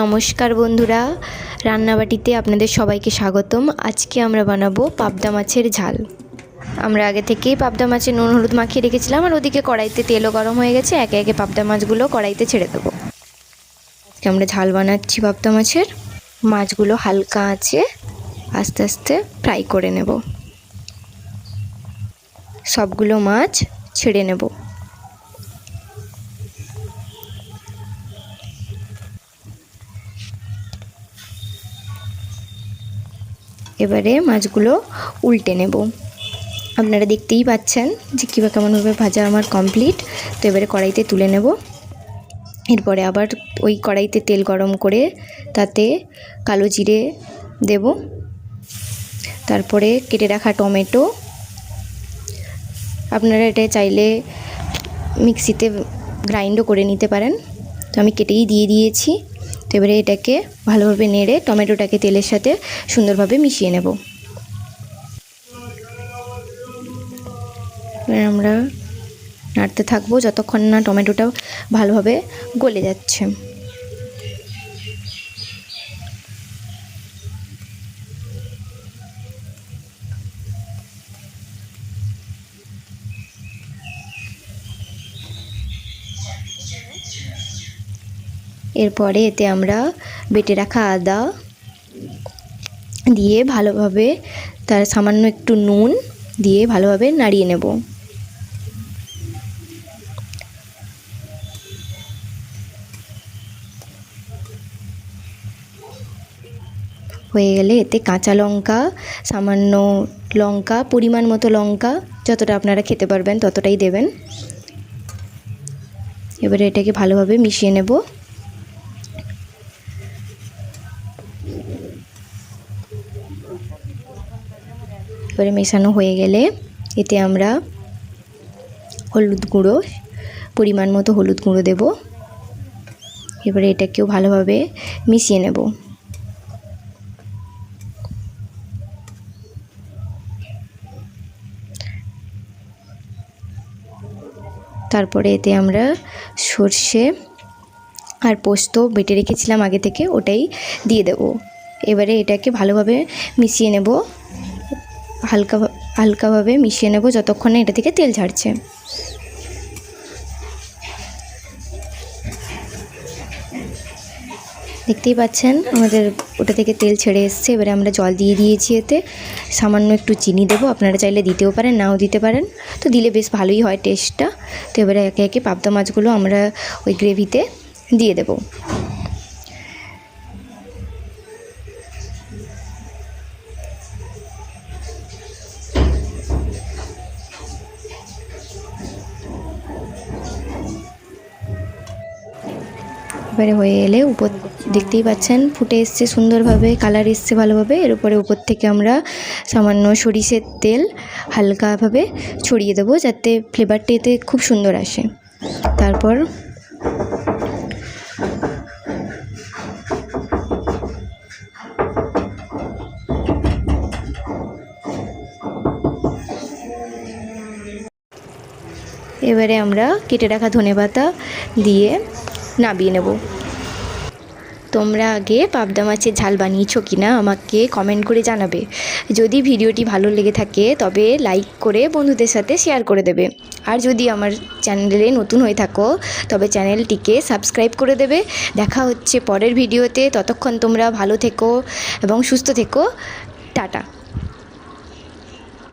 নমস্কার বন্ধুরা, রান্নাবাটিতে আপনাদের সবাইকে স্বাগতম। আজকে আমরা বানাবো পাবদা মাছের ঝাল। আমরা আগে থেকেই পাবদা মাছে নুন হলুদ মাখিয়ে রেখেছিলাম, আর ওদিকে কড়াইতে তেলও গরম হয়ে গেছে। একে একে পাবদা মাছগুলো কড়াইতে ছেড়ে দেবো। আজকে আমরা ঝাল বানাচ্ছি পাবদা মাছের। মাছগুলো হালকা আঁচে আস্তে আস্তে ফ্রাই করে নেব। সবগুলো মাছ ছেড়ে নেব। এবারে মাছগুলো উল্টে নেব। আপনারা দেখতেই পাচ্ছেন যে কীভাবে কেমনভাবে ভাজা আমার কমপ্লিট। তো এবারে কড়াইতে তুলে নেব। এরপরে আবার ওই কড়াইতে তেল গরম করে তাতে কালো জিরে দেব, তারপরে কেটে রাখা টমেটো। আপনারা এটা চাইলে মিক্সিতে গ্রাইন্ডও করে নিতে পারেন, তো আমি কেটেই দিয়ে দিয়েছি। তো এবারে এটাকে ভালোভাবে নেড়ে টমেটোটাকে তেলের সাথে সুন্দরভাবে মিশিয়ে নেব। আমরা নাড়তে থাকবো যতক্ষণ না টমেটোটা ভালোভাবে গলে যাচ্ছে। এরপরে এতে আমরা বেটে রাখা আদা দিয়ে ভালোভাবে, তার সামান্য একটু নুন দিয়ে ভালোভাবে নাড়িয়ে নেব। হয়ে গেলে এতে কাঁচা লঙ্কা, সামান্য লঙ্কা, পরিমাণ মতো লঙ্কা, যতটা আপনারা খেতে পারবেন ততটাই দেবেন। এবারে এটাকে ভালোভাবে মিশিয়ে নেব। এবারে মেশানো হয়ে গেলে এতে আমরা হলুদ গুঁড়ো, পরিমাণ মতো হলুদ গুঁড়ো দেব। এবারে এটাকেও ভালোভাবে মিশিয়ে নেব। তারপরে এতে আমরা সর্ষে আর পোস্ত বেটে রেখেছিলাম আগে থেকে, ওটাই দিয়ে দেব। এবারে এটাকে ভালোভাবে মিশিয়ে নেব, হালকাভাবে মিশিয়ে নেব যতক্ষণে এটা থেকে তেল ছাড়ছে। দেখতেই পাচ্ছেন আমাদের ওটা থেকে তেল ছেড়ে এসছে। এবারে আমরা জল দিয়ে দিয়েছি, এতে সামান্য একটু চিনি দেবো। আপনারা চাইলে দিতেও পারেন, নাও দিতে পারেন, তো দিলে বেশ ভালোই হয় টেস্টটা। তো এবারে একে একে পাবদা মাছগুলো আমরা ওই গ্রেভিতে দিয়ে দেবো। এবারে হয়ে এলে উপর দেখতেই পাচ্ছেন ফুটে এসছে সুন্দরভাবে, কালার এসছে ভালোভাবে। এর উপর থেকে আমরা সামান্য সরিষের তেল হালকাভাবে ছড়িয়ে দেবো, যাতে ফ্লেভারটা এতে খুব সুন্দর আসে। তারপর এবারে আমরা কেটে রাখা ধনেপাতা দিয়ে নামিয়ে নেব। তোমরা আগে পাবদা মাছের ঝাল বানিয়েছো কি না আমাকে কমেন্ট করে জানাবে। যদি ভিডিওটি ভালো লেগে থাকে তবে লাইক করে বন্ধুদের সাথে শেয়ার করে দেবে। আর যদি আমার চ্যানেলে নতুন হয়ে থাকো তবে চ্যানেলটিকে সাবস্ক্রাইব করে দেবে। দেখা হচ্ছে পরের ভিডিওতে। ততক্ষণ তোমরা ভালো থেকো এবং সুস্থ থেকো। টাটা।